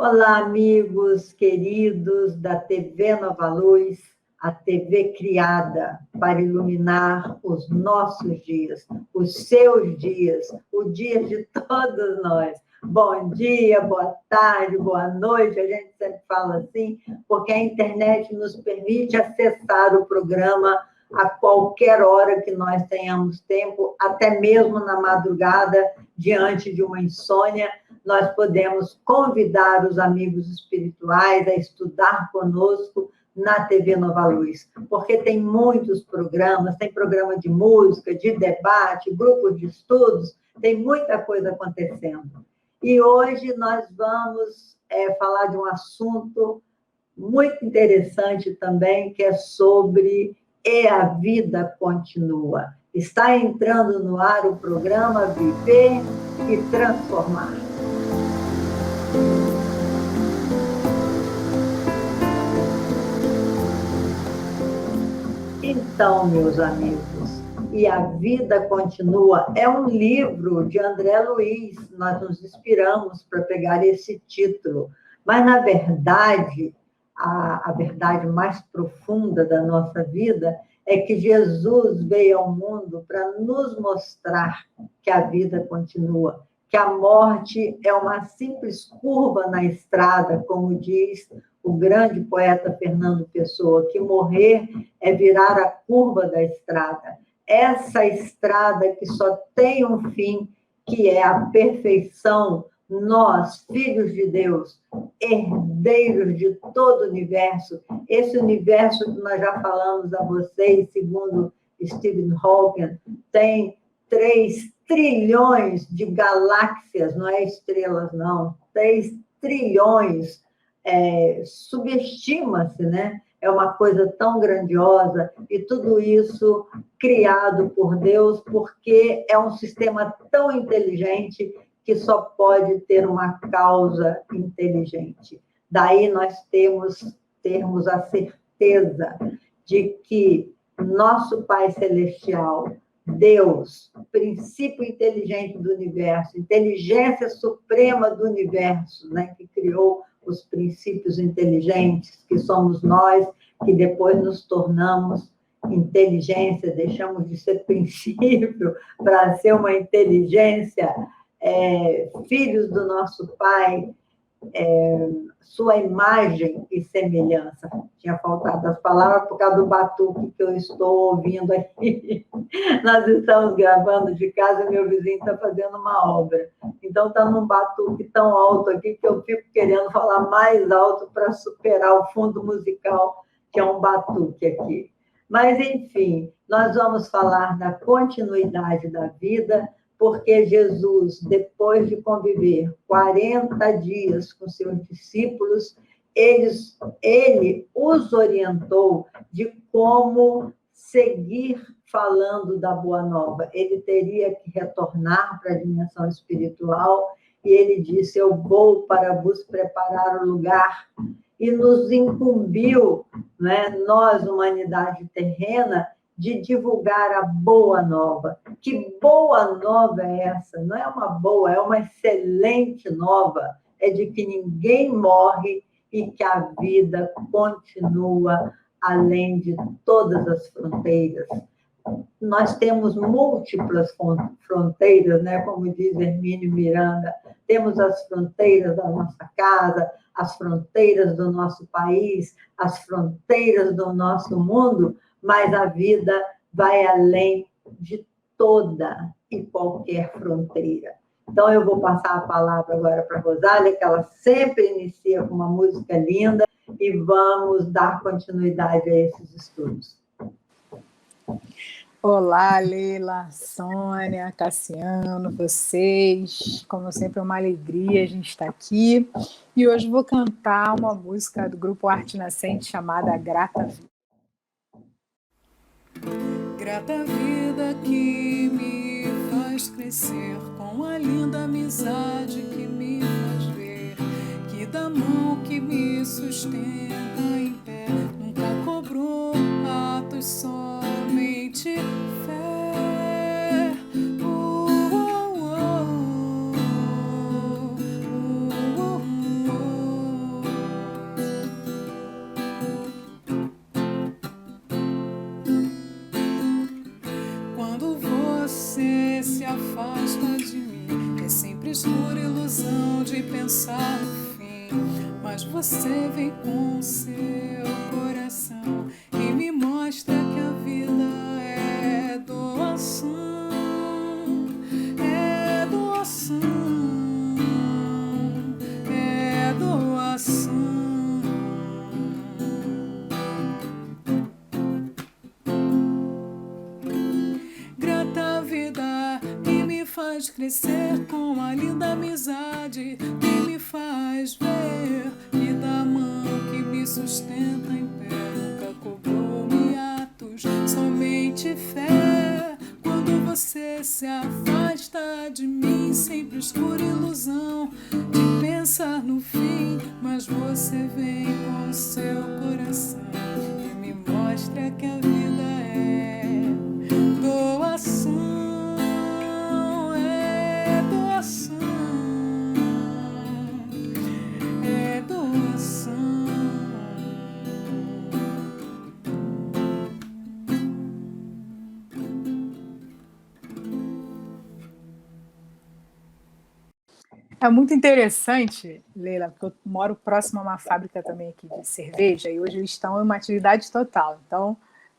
Olá, amigos queridos da TV Nova Luz, a TV criada para iluminar os nossos dias, os seus dias, o dia de todos nós. Bom dia, boa tarde, boa noite, a gente sempre fala assim, porque a internet nos permite acessar o programa a qualquer hora que nós tenhamos tempo, até mesmo na madrugada, diante de uma insônia, nós podemos convidar os amigos espirituais a estudar conosco na TV Nova Luz, porque tem muitos programas, tem programa de música, de debate, grupos de estudos, tem muita coisa acontecendo. E hoje nós vamos falar de um assunto muito interessante também, que é sobre E a Vida Continua. Está entrando no ar o programa Viver e Transformar. Então, meus amigos, E a Vida Continua é um livro de André Luiz. Nós nos inspiramos para pegar esse título. Mas, na verdade, a verdade mais profunda da nossa vida é que Jesus veio ao mundo para nos mostrar que a vida continua, que a morte é uma simples curva na estrada, como diz o grande poeta Fernando Pessoa, que morrer é virar a curva da estrada. Essa estrada que só tem um fim, que é a perfeição, nós, filhos de Deus, herdeiros de todo o universo, esse universo que nós já falamos a vocês, segundo Stephen Hawking, tem 3 trilhões de galáxias, não é estrelas, não, 3 trilhões, subestima-se, né? É uma coisa tão grandiosa, e tudo isso criado por Deus, porque é um sistema tão inteligente que só pode ter uma causa inteligente. Daí nós termos a certeza de que nosso Pai Celestial, Deus, princípio inteligente do universo, inteligência suprema do universo, né, que criou os princípios inteligentes, que somos nós, que depois nos tornamos inteligência, deixamos de ser princípio para ser uma inteligência, filhos do nosso Pai, sua imagem e semelhança. Tinha faltado as palavras por causa do batuque que eu estou ouvindo aqui. Nós estamos gravando de casa e meu vizinho está fazendo uma obra. Então, está num batuque tão alto aqui que eu fico querendo falar mais alto para superar o fundo musical, que é um batuque aqui. Mas, enfim, nós vamos falar da continuidade da vida, porque Jesus, depois de conviver 40 dias com seus discípulos, ele os orientou de como seguir falando da Boa Nova. Ele teria que retornar para a dimensão espiritual, e ele disse: eu vou para vos preparar o lugar, e nos incumbiu, né, nós, humanidade terrena, de divulgar a Boa Nova. Que boa nova é essa? Não é uma boa, é uma excelente nova. É de que ninguém morre e que a vida continua além de todas as fronteiras. Nós temos múltiplas fronteiras, né? Como diz Hermínio Miranda, temos as fronteiras da nossa casa, as fronteiras do nosso país, as fronteiras do nosso mundo, mas a vida vai além de toda e qualquer fronteira. Então, eu vou passar a palavra agora para a Rosália, que ela sempre inicia com uma música linda, e vamos dar continuidade a esses estudos. Olá, Leila, Sônia, Cassiano, vocês. Como sempre, é uma alegria a gente estar aqui. E hoje vou cantar uma música do grupo Arte Nascente chamada Grata Vida. Grata vida que me faz crescer, com a linda amizade que me faz ver, que da mão que me sustenta em pé, nunca cobrou atos, somente fé. ilusão de pensar no fim, mas você vem com seu coração e me mostra que a vida é doação, é doação, é doação. Grata vida que me faz crescer com a linda amizade que me faz ver que da mão que me sustenta em pé nunca cobrou-me atos, somente fé. Quando você se afasta de mim, sempre escura ilusão de pensar no fim, mas você vem com seu coração e me mostra que a vida é doação, é doação, é doação. É muito interessante, Leila, porque eu moro próximo a uma fábrica também aqui de cerveja e hoje eles estão em uma atividade total. Então,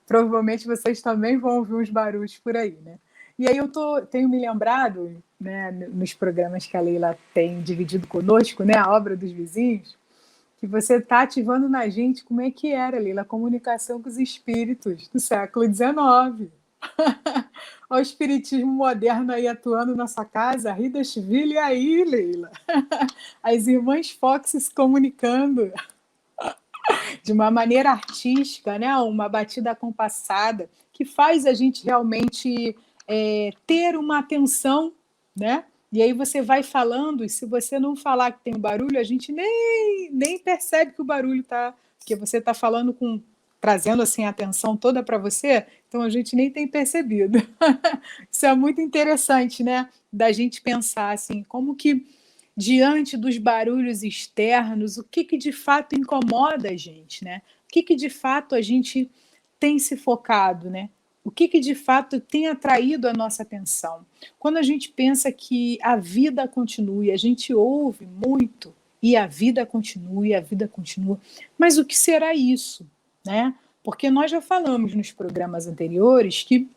provavelmente vocês também vão ouvir uns barulhos por aí, né? E aí eu tenho me lembrado, né, nos programas que a Leila tem dividido conosco, né, a obra dos vizinhos, que você está ativando na gente como é que era, Leila, a comunicação com os espíritos do século XIX. Olha o espiritismo moderno aí atuando na sua casa, a Rida Chiville aí, Leila. As irmãs Fox se comunicando de uma maneira artística, né? Uma batida compassada, que faz a gente realmente ter uma atenção, né? E aí você vai falando, e se você não falar que tem um barulho, a gente nem percebe que o barulho está, porque você está falando trazendo assim a atenção toda para você, então a gente nem tem percebido. Isso é muito interessante, né? Da gente pensar assim, como que diante dos barulhos externos, o que de fato incomoda a gente, né? O que de fato a gente tem se focado, né? O que de fato tem atraído a nossa atenção? Quando a gente pensa que a vida continua, a gente ouve muito, e a vida continua, e a vida continua, mas o que será isso, né? Porque nós já falamos nos programas anteriores que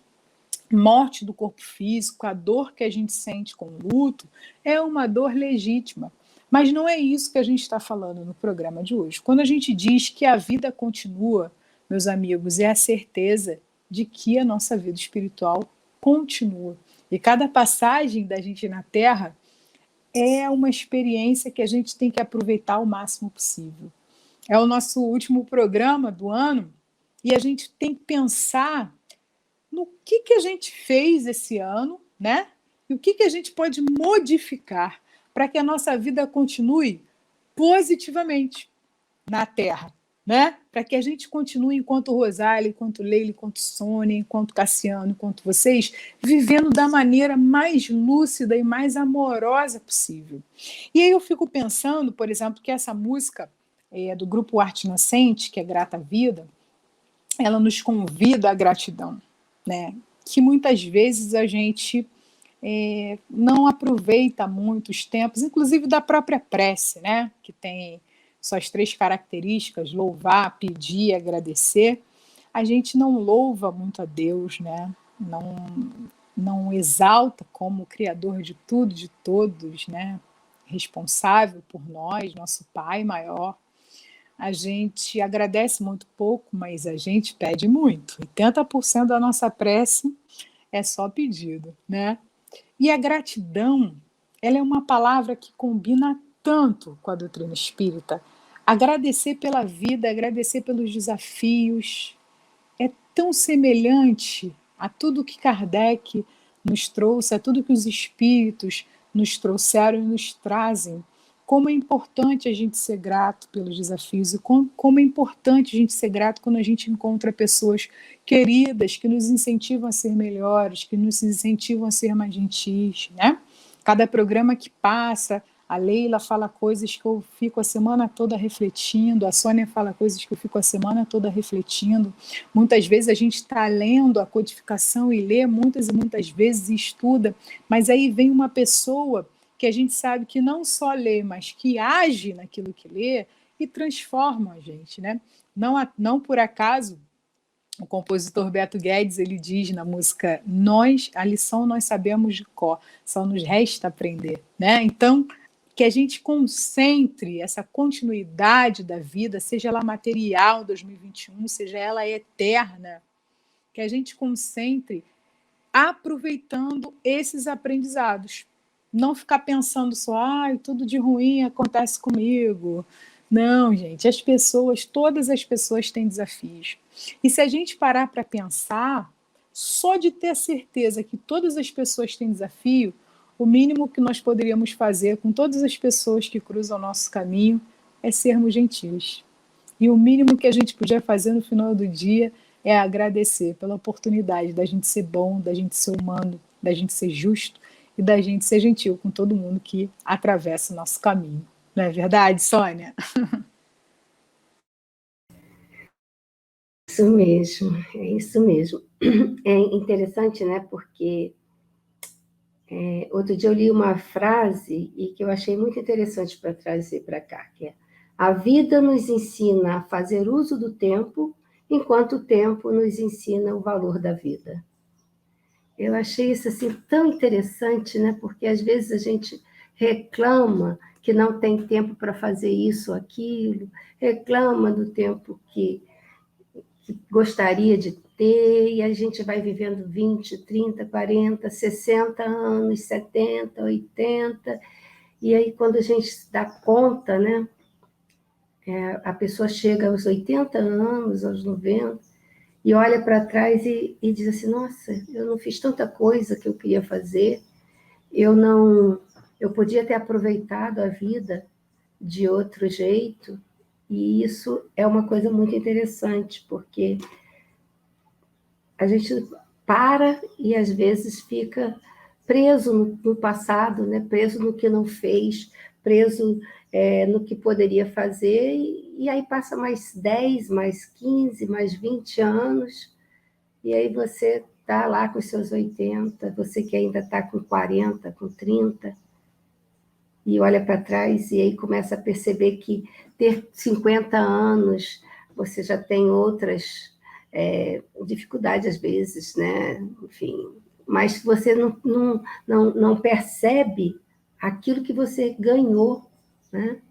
morte do corpo físico, a dor que a gente sente com o luto, é uma dor legítima. Mas não é isso que a gente está falando no programa de hoje. Quando a gente diz que a vida continua, meus amigos, é a certeza de que a nossa vida espiritual continua. E cada passagem da gente na Terra é uma experiência que a gente tem que aproveitar o máximo possível. É o nosso último programa do ano e a gente tem que pensar no que a gente fez esse ano, né? E o que a gente pode modificar para que a nossa vida continue positivamente na Terra, né? Para que a gente continue, enquanto Rosália, enquanto Leila, enquanto Sônia, enquanto Cassiano, enquanto vocês, vivendo da maneira mais lúcida e mais amorosa possível. E aí eu fico pensando, por exemplo, que essa música do grupo Arte Nascente, que é Grata Vida, ela nos convida à gratidão, né? Que muitas vezes a gente não aproveita muito os tempos, inclusive da própria prece, né? Que tem suas 3 características: louvar, pedir e agradecer. A gente não louva muito a Deus, né? Não exalta como o Criador de tudo, de todos, né? Responsável por nós, nosso Pai maior. A gente agradece muito pouco, mas a gente pede muito. 80% da nossa prece é só pedido, né? E a gratidão, ela é uma palavra que combina tanto com a doutrina espírita. Agradecer pela vida, agradecer pelos desafios, é tão semelhante a tudo que Kardec nos trouxe, a tudo que os espíritos nos trouxeram e nos trazem. Como é importante a gente ser grato pelos desafios e como é importante a gente ser grato quando a gente encontra pessoas queridas que nos incentivam a ser melhores, que nos incentivam a ser mais gentis, né? Cada programa que passa, a Leila fala coisas que eu fico a semana toda refletindo, a Sônia fala coisas que eu fico a semana toda refletindo. Muitas vezes a gente está lendo a codificação e lê muitas e muitas vezes e estuda, mas aí vem uma pessoa que a gente sabe que não só lê, mas que age naquilo que lê e transforma a gente, né? Não por acaso, o compositor Beto Guedes, ele diz na música a lição nós sabemos de cor, só nos resta aprender, né? Então, que a gente concentre essa continuidade da vida, seja ela material 2021, seja ela eterna, que a gente concentre aproveitando esses aprendizados. Não ficar pensando só, tudo de ruim acontece comigo. Não, gente, todas as pessoas têm desafios. E se a gente parar para pensar, só de ter a certeza que todas as pessoas têm desafio, o mínimo que nós poderíamos fazer com todas as pessoas que cruzam o nosso caminho é sermos gentis. E o mínimo que a gente podia fazer no final do dia é agradecer pela oportunidade da gente ser bom, da gente ser humano, da gente ser justo e da gente ser gentil com todo mundo que atravessa o nosso caminho. Não é verdade, Sônia? Isso mesmo, é isso mesmo. É interessante, né? Porque outro dia eu li uma frase e que eu achei muito interessante para trazer para cá, que é: a vida nos ensina a fazer uso do tempo, enquanto o tempo nos ensina o valor da vida. Eu achei isso assim tão interessante, né? Porque às vezes a gente reclama que não tem tempo para fazer isso ou aquilo, reclama do tempo que gostaria de ter, e a gente vai vivendo 20, 30, 40, 60 anos, 70, 80, e aí quando a gente se dá conta, né? A pessoa chega aos 80 anos, aos 90, e olha para trás e diz assim: nossa, eu não fiz tanta coisa que eu queria fazer, eu podia ter aproveitado a vida de outro jeito. E isso é uma coisa muito interessante, porque a gente para e às vezes fica preso no passado, né? Preso no que não fez, preso no que poderia fazer, e aí passa mais 10, mais 15, mais 20 anos, e aí você está lá com os seus 80, você que ainda está com 40, com 30, e olha para trás e aí começa a perceber que ter 50 anos, você já tem outras dificuldades às vezes, né? Enfim, mas você não percebe aquilo que você ganhou, né?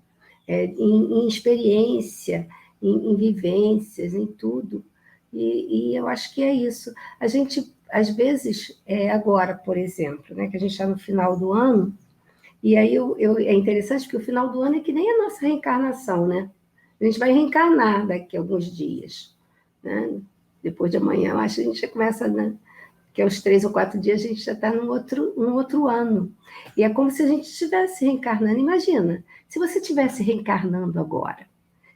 Em experiência, em vivências, em tudo. E eu acho que é isso. A gente, às vezes, agora, por exemplo, né, que a gente está no final do ano, e aí é interessante que o final do ano é que nem a nossa reencarnação, né? A gente vai reencarnar daqui a alguns dias, né? Depois de amanhã, eu acho que a gente já começa, né? Que aos 3 ou 4 dias a gente já está num outro ano. E é como se a gente estivesse reencarnando. Imagina, se você estivesse reencarnando agora,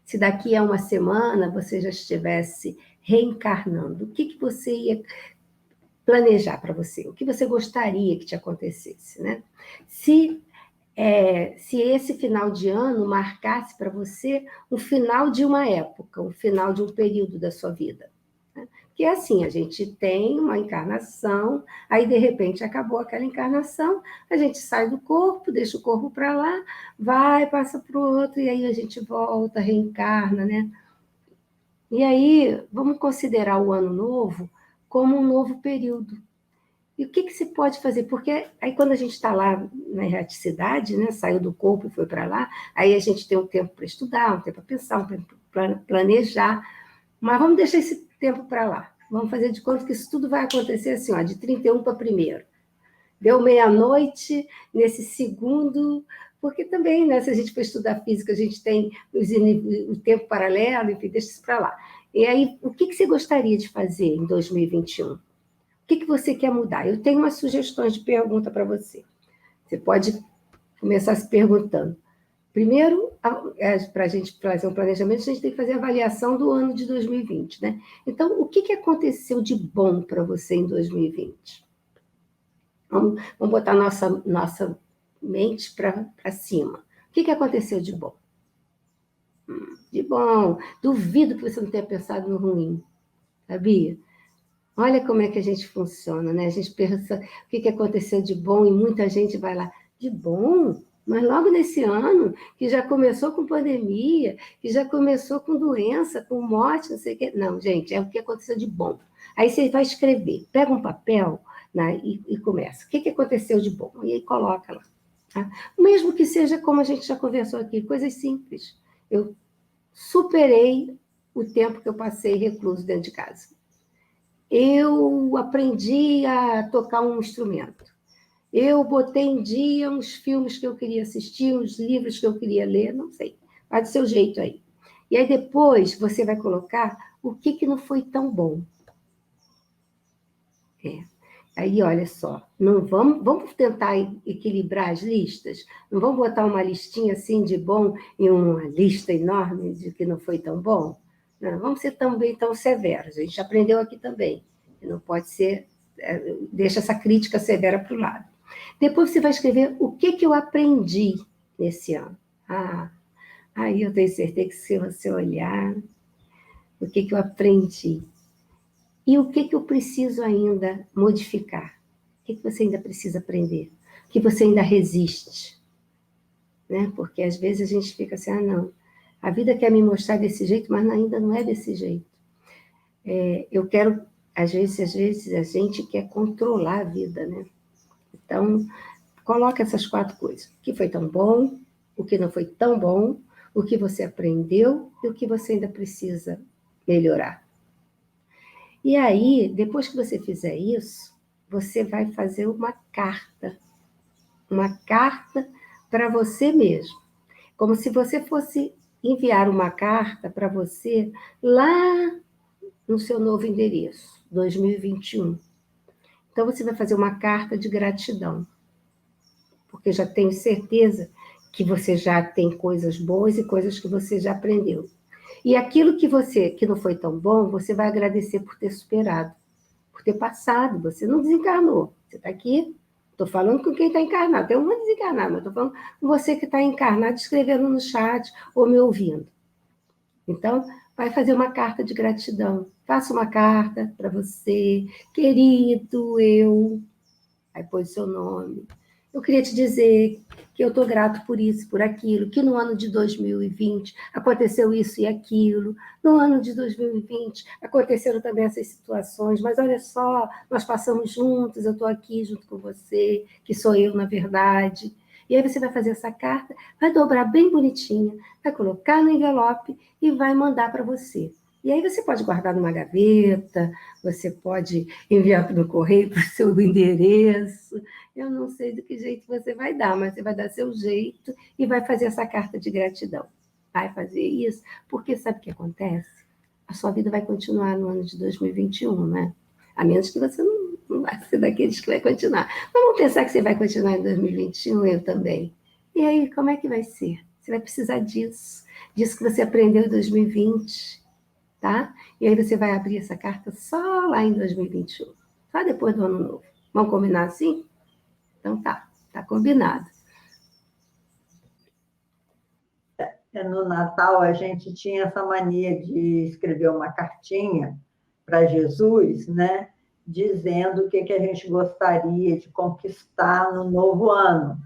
se daqui a uma semana você já estivesse reencarnando, o que você ia planejar para você? O que você gostaria que te acontecesse, né? Se esse final de ano marcasse para você um final de uma época, um final de um período da sua vida. Né? Porque é assim, a gente tem uma encarnação, aí de repente acabou aquela encarnação, a gente sai do corpo, deixa o corpo para lá, vai, passa para o outro, e aí a gente volta, reencarna, né? E aí, vamos considerar o ano novo como um novo período. E o que se pode fazer? Porque aí quando a gente está lá na erraticidade, né, saiu do corpo e foi para lá, aí a gente tem um tempo para estudar, um tempo para pensar, um tempo para planejar, mas vamos deixar esse tempo para lá. Vamos fazer de conta que isso tudo vai acontecer assim, ó, de 31 para 1º. Deu meia-noite, nesse segundo, porque também, né, se a gente for estudar física, a gente tem o tempo paralelo, enfim, deixa isso para lá. E aí, o que você gostaria de fazer em 2021? O que você quer mudar? Eu tenho umas sugestões de pergunta para você. Você pode começar se perguntando. Primeiro, para a gente fazer um planejamento, a gente tem que fazer a avaliação do ano de 2020, né? Então, o que aconteceu de bom para você em 2020? Vamos botar nossa mente para cima. O que aconteceu de bom? De bom. Duvido que você não tenha pensado no ruim, sabia? Olha como é que a gente funciona, né? A gente pensa o que aconteceu de bom e muita gente vai lá. de bom? Mas logo nesse ano, que já começou com pandemia, que já começou com doença, com morte, não sei o quê. Não, gente, é o que aconteceu de bom. Aí você vai escrever, pega um papel, né, e começa. O que aconteceu de bom? E aí coloca lá. Tá? Mesmo que seja como a gente já conversou aqui, coisas simples. Eu superei o tempo que eu passei recluso dentro de casa. Eu aprendi a tocar um instrumento. Eu botei em dia uns filmes que eu queria assistir, uns livros que eu queria ler, não sei. Vai do seu jeito aí. E aí depois você vai colocar o que não foi tão bom. Aí, olha só, não vamos tentar equilibrar as listas? Não vamos botar uma listinha assim de bom e uma lista enorme de que não foi tão bom? Não, vamos ser também tão severos. A gente aprendeu aqui também. Não pode ser... deixa essa crítica severa para o lado. Depois você vai escrever o que eu aprendi nesse ano. Aí eu tenho certeza que se você olhar, o que eu aprendi. E o que eu preciso ainda modificar? O que você ainda precisa aprender? O que você ainda resiste? Né? Porque às vezes a gente fica assim, não, a vida quer me mostrar desse jeito, mas ainda não é desse jeito. Eu quero, às vezes a gente quer controlar a vida, né? Então, coloca essas 4 coisas. O que foi tão bom, o que não foi tão bom, o que você aprendeu e o que você ainda precisa melhorar. E aí, depois que você fizer isso, você vai fazer uma carta para você mesmo, como se você fosse enviar uma carta para você lá no seu novo endereço, 2021. Então, você vai fazer uma carta de gratidão, porque já tenho certeza que você já tem coisas boas e coisas que você já aprendeu. E aquilo que não foi tão bom, você vai agradecer por ter superado, por ter passado. Você não desencarnou. Você está aqui, estou falando com quem está encarnado. Tem um desencarnado, mas estou falando com você que está encarnado, escrevendo no chat ou me ouvindo. Então, vai fazer uma carta de gratidão. Faça uma carta para você, querido eu. Aí põe o seu nome. Eu queria te dizer que eu estou grato por isso, por aquilo, que no ano de 2020 aconteceu isso e aquilo, no ano de 2020 aconteceram também essas situações, mas olha só, nós passamos juntos, eu estou aqui junto com você, que sou eu, na verdade. E aí você vai fazer essa carta, vai dobrar bem bonitinha, vai colocar no envelope e vai mandar para você. E aí você pode guardar numa gaveta, você pode enviar no correio para o seu endereço. Eu não sei do que jeito você vai dar, mas você vai dar seu jeito e vai fazer essa carta de gratidão. Vai fazer isso, porque sabe o que acontece? A sua vida vai continuar no ano de 2021, né? A menos que você não vai ser daqueles que vai continuar. Mas vamos pensar que você vai continuar em 2021, eu também. E aí, como é que vai ser? Você vai precisar disso que você aprendeu em 2020. Tá? E aí você vai abrir essa carta só lá em 2021, só depois do ano novo. Vamos combinar assim? Então tá combinado. No Natal, a gente tinha essa mania de escrever uma cartinha para Jesus, né? Dizendo o que a gente gostaria de conquistar no novo ano.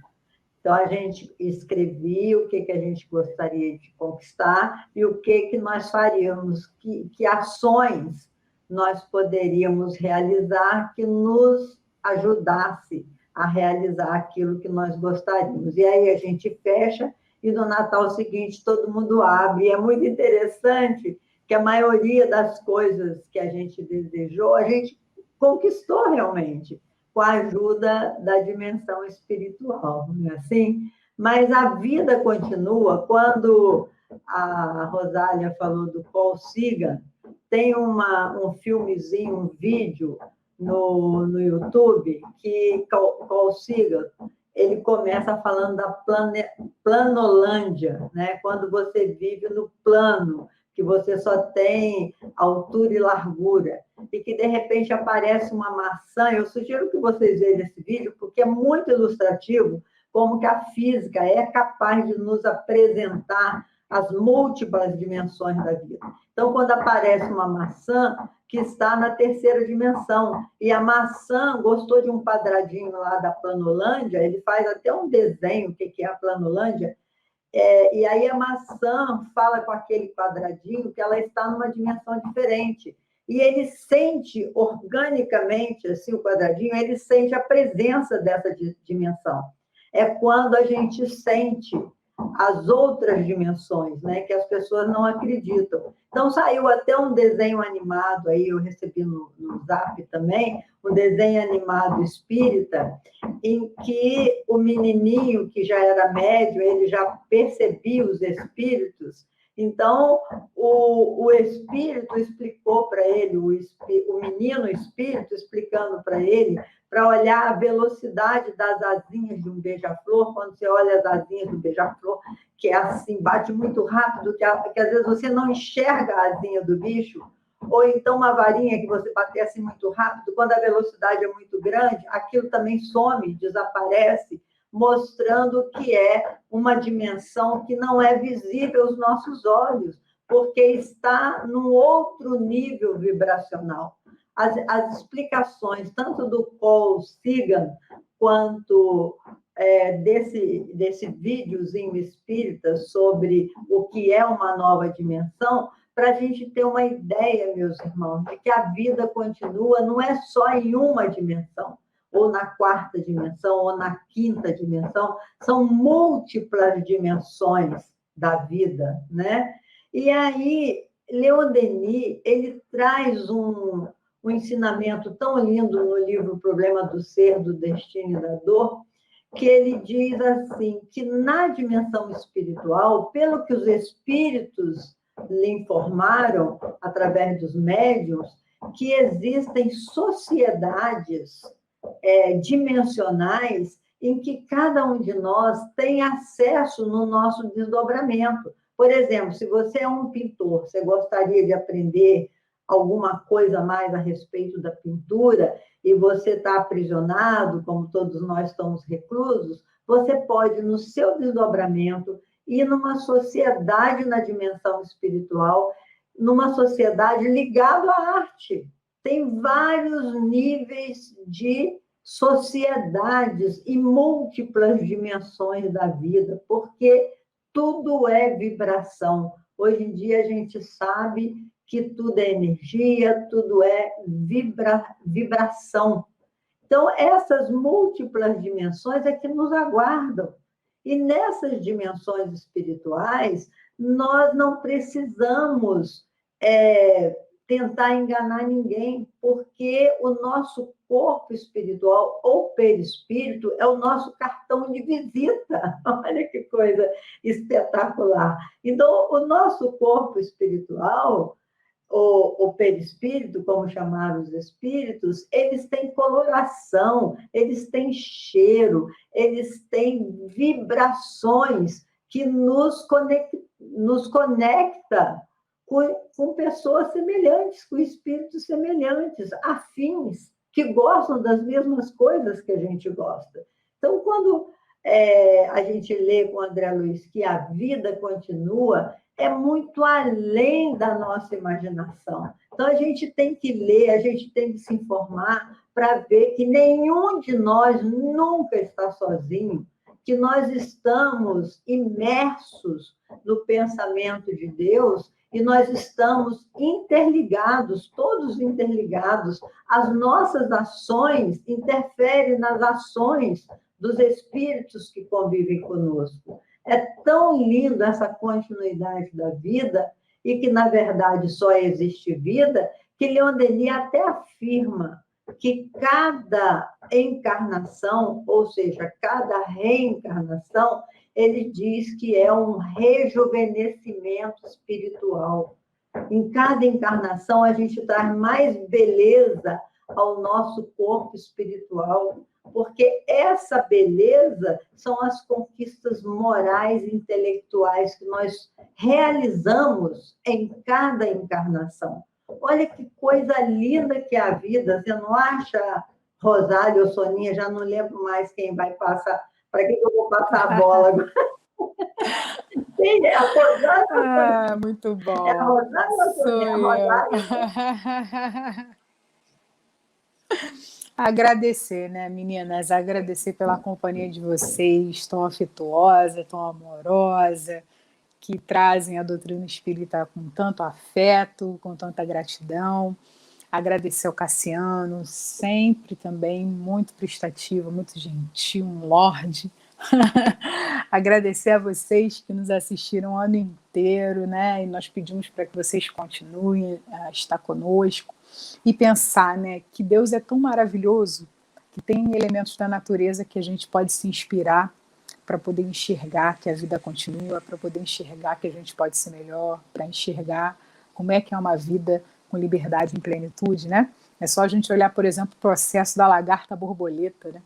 Então, a gente escrevia o que a gente gostaria de conquistar e o que nós faríamos, que ações nós poderíamos realizar que nos ajudasse a realizar aquilo que nós gostaríamos. E aí a gente fecha e no Natal seguinte todo mundo abre. E é muito interessante que a maioria das coisas que a gente desejou, a gente conquistou realmente, com a ajuda da dimensão espiritual, não é assim? Mas a vida continua. Quando a Rosália falou do Paul Sagan, tem um filmezinho, um vídeo no YouTube que Paul Sagan, ele começa falando da planolândia, né? Quando você vive no plano, que você só tem altura e largura, e que, de repente, aparece uma maçã. Eu sugiro que vocês vejam esse vídeo, porque é muito ilustrativo como que a física é capaz de nos apresentar as múltiplas dimensões da vida. Então, quando aparece uma maçã que está na terceira dimensão, e a maçã gostou de um quadradinho lá da Planolândia, ele faz até um desenho, o que é a Planolândia, e aí a maçã fala com aquele quadradinho que ela está numa dimensão diferente. E ele sente organicamente, assim, o quadradinho, ele sente a presença dessa dimensão. É quando a gente sente as outras dimensões, né, que as pessoas não acreditam. Então, saiu até um desenho animado, aí eu recebi no Zap também, um desenho animado espírita, em que o menininho, que já era médium, ele já percebia os espíritos. Então, o espírito explicou para ele, o menino espírito explicando para ele, para olhar a velocidade das asinhas de um beija-flor, quando você olha as asinhas do beija-flor, que é assim, bate muito rápido, que às vezes você não enxerga a asinha do bicho, ou então uma varinha que você bater assim muito rápido, quando a velocidade é muito grande, aquilo também some, desaparece, mostrando que é uma dimensão que não é visível aos nossos olhos, porque está num outro nível vibracional. As explicações, tanto do Paul Sagan, quanto desse videozinho espírita sobre o que é uma nova dimensão, para a gente ter uma ideia, meus irmãos, de que a vida continua, não é só em uma dimensão, ou na quarta dimensão, ou na quinta dimensão, são múltiplas dimensões da vida, né? E aí, Leon Denis, ele traz um ensinamento tão lindo no livro O Problema do Ser, do Destino e da Dor, que ele diz assim, que na dimensão espiritual, pelo que os espíritos lhe informaram, através dos médiuns, que existem sociedades dimensionais em que cada um de nós tem acesso no nosso desdobramento. Por exemplo, se você é um pintor, você gostaria de aprender alguma coisa mais a respeito da pintura e você está aprisionado, como todos nós estamos reclusos, você pode, no seu desdobramento, ir numa sociedade na dimensão espiritual, numa sociedade ligada à arte. Tem vários níveis de sociedades e múltiplas dimensões da vida, porque tudo é vibração. Hoje em dia a gente sabe que tudo é energia, tudo é vibração. Então, essas múltiplas dimensões é que nos aguardam. E nessas dimensões espirituais, nós não precisamos tentar enganar ninguém, porque o nosso corpo espiritual ou perispírito é o nosso cartão de visita. Olha que coisa espetacular. Então, o nosso corpo espiritual, o perispírito, como chamaram os espíritos, eles têm coloração, eles têm cheiro, eles têm vibrações que nos conecta com pessoas semelhantes, com espíritos semelhantes, afins, que gostam das mesmas coisas que a gente gosta. Então, quando a gente lê com André Luiz que a vida continua, é muito além da nossa imaginação. Então, a gente tem que ler, a gente tem que se informar para ver que nenhum de nós nunca está sozinho, que nós estamos imersos no pensamento de Deus e nós estamos interligados, todos interligados. As nossas ações interferem nas ações dos espíritos que convivem conosco. É tão lindo essa continuidade da vida e que, na verdade, só existe vida, que Leon Denis até afirma que cada encarnação, ou seja, cada reencarnação, ele diz que é um rejuvenescimento espiritual. Em cada encarnação, a gente traz mais beleza ao nosso corpo espiritual, porque essa beleza são as conquistas morais e intelectuais que nós realizamos em cada encarnação. Olha que coisa linda que é a vida, você não acha, Rosário ou Soninha? Já não lembro mais quem vai passar, para quem eu vou passar a bola agora. Sim, é a Rosana. Ah, muito É a bom. Rosana, Sou Sônia, a eu. Rosália. Agradecer, né, meninas? Agradecer pela companhia de vocês, tão afetuosa, tão amorosa, que trazem a doutrina espírita com tanto afeto, com tanta gratidão. Agradecer ao Cassiano, sempre também muito prestativo, muito gentil, um lorde. Agradecer a vocês que nos assistiram o ano inteiro, né? E nós pedimos para que vocês continuem a estar conosco e pensar, né, que Deus é tão maravilhoso que tem elementos da natureza que a gente pode se inspirar para poder enxergar que a vida continua, para poder enxergar que a gente pode ser melhor, para enxergar como é que é uma vida com liberdade e plenitude, né? É só a gente olhar, por exemplo, o processo da lagarta borboleta, né?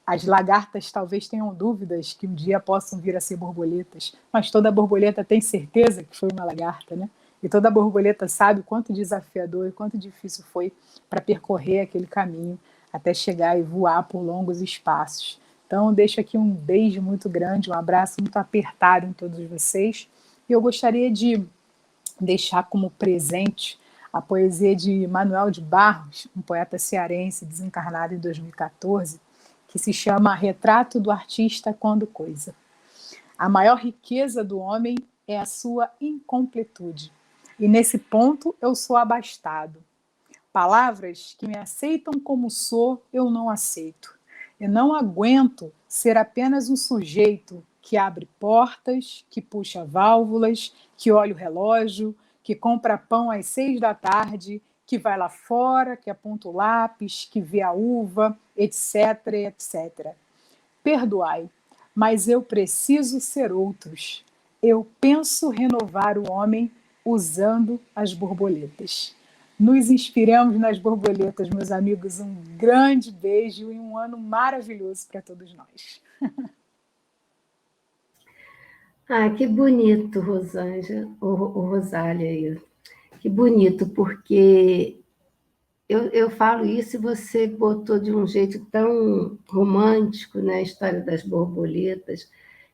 As lagartas talvez tenham dúvidas que um dia possam vir a ser borboletas, mas toda borboleta tem certeza que foi uma lagarta, né? E toda borboleta sabe o quanto desafiador e quanto difícil foi para percorrer aquele caminho até chegar e voar por longos espaços. Então, deixo aqui um beijo muito grande, um abraço muito apertado em todos vocês. E eu gostaria de deixar como presente a poesia de Manuel de Barros, um poeta cearense desencarnado em 2014, que se chama Retrato do Artista Quando Coisa. A maior riqueza do homem é a sua incompletude. E nesse ponto eu sou abastado. Palavras que me aceitam como sou, eu não aceito. Eu não aguento ser apenas um sujeito que abre portas, que puxa válvulas, que olha o relógio, que compra pão às 6 da tarde, que vai lá fora, que aponta o lápis, que vê a uva, etc, etc. Perdoai, mas eu preciso ser outros. Eu penso renovar o homem usando as borboletas. Nos inspiramos nas borboletas, meus amigos. Um grande beijo e um ano maravilhoso para todos nós. Ah, que bonito, Rosângela, o Rosália aí. Que bonito, porque eu falo isso e você botou de um jeito tão romântico, né, a história das borboletas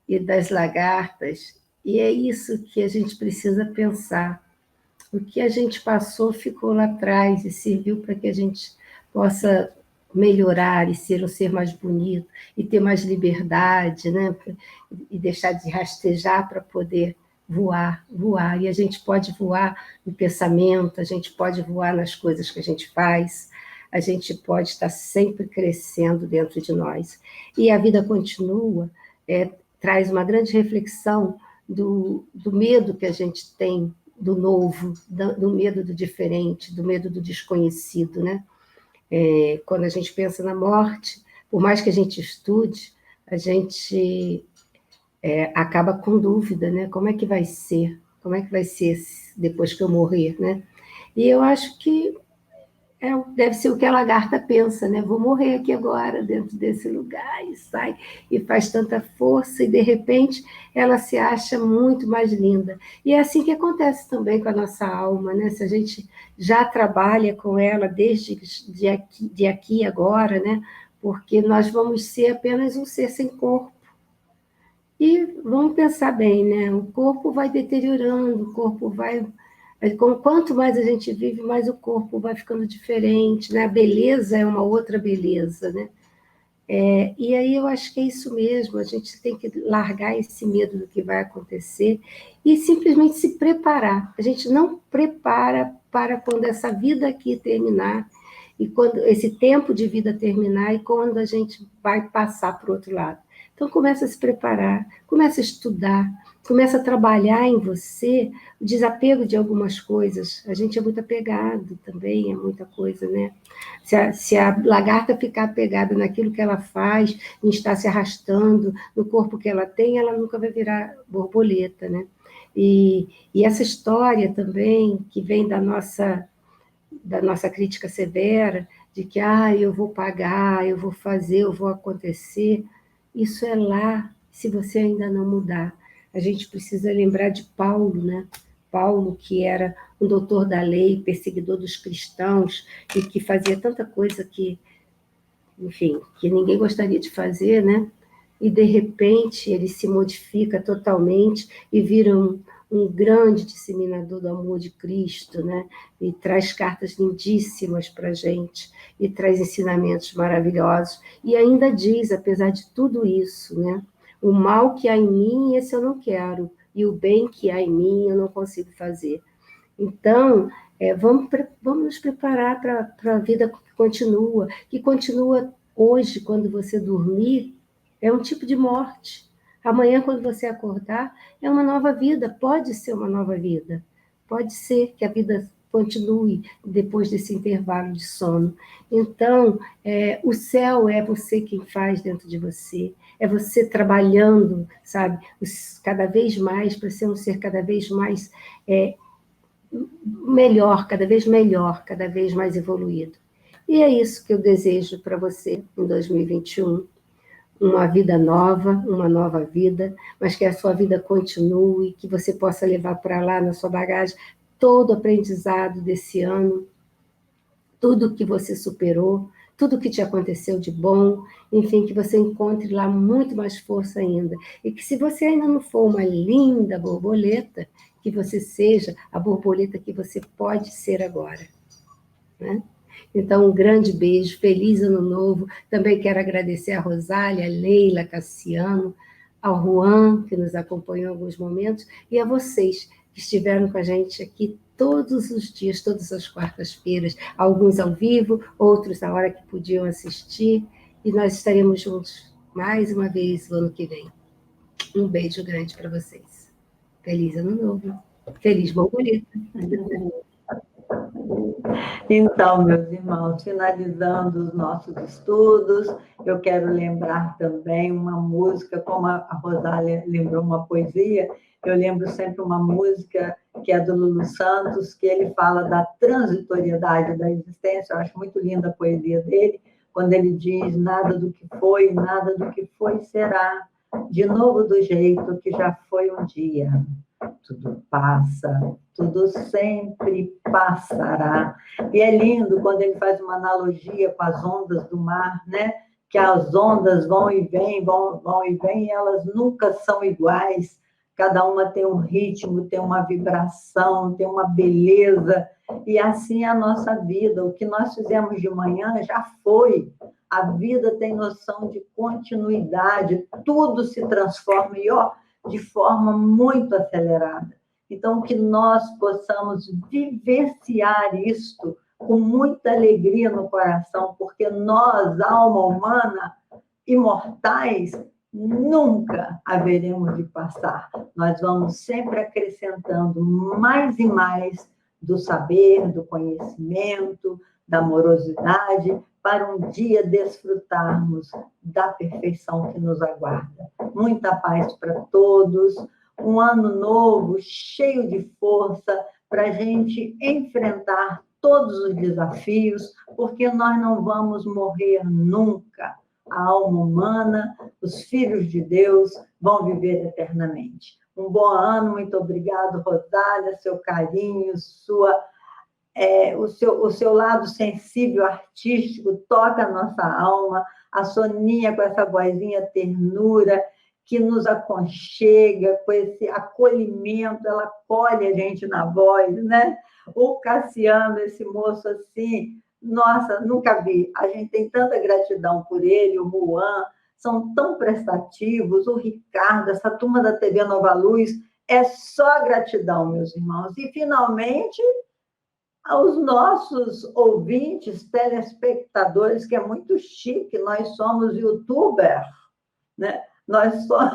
e das lagartas, e é isso que a gente precisa pensar. O que a gente passou ficou lá atrás e serviu para que a gente possa melhorar e ser um ser mais bonito e ter mais liberdade, né? E deixar de rastejar para poder voar, voar. E a gente pode voar no pensamento, a gente pode voar nas coisas que a gente faz, a gente pode estar sempre crescendo dentro de nós. E a vida continua, traz uma grande reflexão do medo que a gente tem do novo, do medo do diferente, do medo do desconhecido, né? Quando a gente pensa na morte, por mais que a gente estude, a gente acaba com dúvida, né? Como é que vai ser? Como é que vai ser depois que eu morrer, né? E eu acho que deve ser o que a lagarta pensa, né? Vou morrer aqui agora, dentro desse lugar, e sai, e faz tanta força, e de repente ela se acha muito mais linda. E é assim que acontece também com a nossa alma, né? Se a gente já trabalha com ela desde de aqui e agora, né? Porque nós vamos ser apenas um ser sem corpo. E vamos pensar bem, né? O corpo vai deteriorando, o corpo vai. Quanto mais a gente vive, mais o corpo vai ficando diferente, né? A beleza é uma outra beleza, né? E aí eu acho que é isso mesmo, a gente tem que largar esse medo do que vai acontecer e simplesmente se preparar. A gente não prepara para quando essa vida aqui terminar, e quando esse tempo de vida terminar, e quando a gente vai passar para o outro lado. Então, começa a se preparar, começa a estudar, começa a trabalhar em você o desapego de algumas coisas. A gente é muito apegado também, é muita coisa, né? Se a lagarta ficar apegada naquilo que ela faz, em estar se arrastando no corpo que ela tem, ela nunca vai virar borboleta, né? E essa história também, que vem da nossa crítica severa, de que eu vou pagar, eu vou fazer, eu vou acontecer, isso é lá, se você ainda não mudar. A gente precisa lembrar de Paulo, né? Paulo, que era um doutor da lei, perseguidor dos cristãos, e que fazia tanta coisa que, enfim, que ninguém gostaria de fazer, né? e de repente ele se modifica totalmente e vira um grande disseminador do amor de Cristo, né? E traz cartas lindíssimas para a gente, e traz ensinamentos maravilhosos, e ainda diz, apesar de tudo isso, né? O mal que há em mim, esse eu não quero, e o bem que há em mim, eu não consigo fazer. Então, vamos nos preparar para a vida que continua hoje, quando você dormir, é um tipo de morte. Amanhã, quando você acordar, é uma nova vida, pode ser uma nova vida. Pode ser que a vida continue depois desse intervalo de sono. Então, o céu é você quem faz dentro de você, é você trabalhando, sabe, cada vez mais, para ser um ser cada vez mais melhor, cada vez mais evoluído. E é isso que eu desejo para você em 2021. Uma vida nova, uma nova vida, mas que a sua vida continue, que você possa levar para lá na sua bagagem todo o aprendizado desse ano, tudo que você superou, tudo que te aconteceu de bom, enfim, que você encontre lá muito mais força ainda. E que se você ainda não for uma linda borboleta, que você seja a borboleta que você pode ser agora, né? Então, um grande beijo, feliz ano novo. Também quero agradecer a Rosália, a Leila, a Cassiano, ao Juan, que nos acompanhou em alguns momentos, e a vocês, que estiveram com a gente aqui todos os dias, todas as quartas-feiras, alguns ao vivo, outros na hora que podiam assistir, e nós estaremos juntos mais uma vez no ano que vem. Um beijo grande para vocês. Feliz ano novo. Feliz borboleta. Então, meus irmãos, finalizando os nossos estudos, eu quero lembrar também uma música, como a Rosália lembrou uma poesia, eu lembro sempre uma música que é do Lulu Santos, que ele fala da transitoriedade da existência. Eu acho muito linda a poesia dele, quando ele diz: nada do que foi, nada do que foi será, de novo do jeito que já foi um dia. Tudo passa, tudo sempre passará. E é lindo quando ele faz uma analogia com as ondas do mar, né? Que as ondas vão e vêm, vão e vêm, e elas nunca são iguais. Cada uma tem um ritmo, tem uma vibração, tem uma beleza. E assim é a nossa vida. O que nós fizemos de manhã já foi. A vida tem noção de continuidade, tudo se transforma. E, de forma muito acelerada. Então, que nós possamos vivenciar isto com muita alegria no coração, porque nós, alma humana, imortais, nunca haveremos de passar. Nós vamos sempre acrescentando mais e mais do saber, do conhecimento, da amorosidade, para um dia desfrutarmos da perfeição que nos aguarda. Muita paz para todos, um ano novo, cheio de força, para a gente enfrentar todos os desafios, porque nós não vamos morrer nunca. A alma humana, os filhos de Deus vão viver eternamente. Um bom ano, muito obrigado, Rosália, seu carinho, o seu lado sensível, artístico, toca a nossa alma. A Soninha, com essa vozinha ternura, que nos aconchega, com esse acolhimento, ela acolhe a gente na voz, né? O Cassiano, esse moço assim, nossa, nunca vi. A gente tem tanta gratidão por ele, o Juan, são tão prestativos, o Ricardo, essa turma da TV Nova Luz, é só gratidão, meus irmãos. E, finalmente, aos nossos ouvintes, telespectadores, que é muito chique, nós somos youtubers, né? Nós só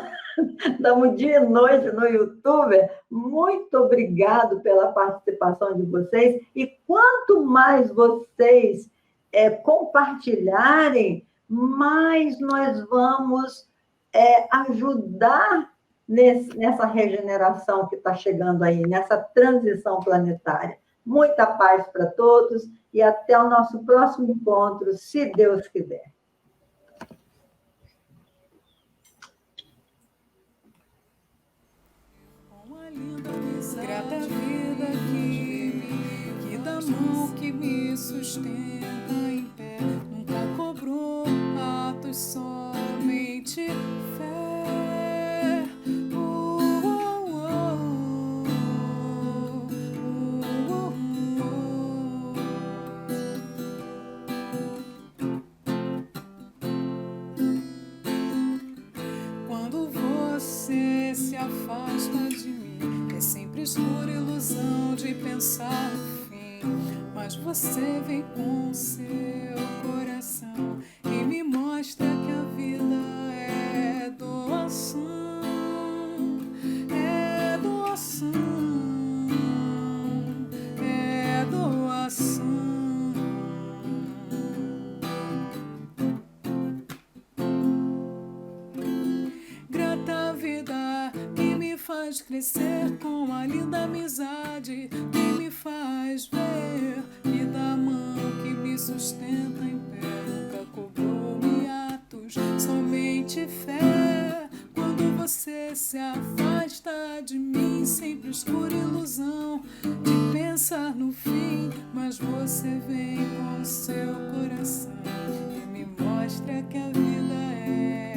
damos dia e noite no YouTube. Muito obrigado pela participação de vocês. E quanto mais vocês compartilharem, mais nós vamos ajudar nessa regeneração que está chegando aí, nessa transição planetária. Muita paz para todos e até o nosso próximo encontro, se Deus quiser. Grata vida que da mão que me sustenta em pé, nunca cobrou atos, somente fé. se afasta de mim. É sempre escura ilusão de pensar no fim, mas você vem com seu coração e me mostra que a vida é doação, é doação, é doação. Grata vida que me faz crescer com a linda amizade que me faz ver, que da mão que me sustenta em pé, nunca cobrou-me atos, somente fé. Quando você se afasta de mim, sempre escura ilusão de pensar no fim, mas você vem com seu coração e me mostra que a vida é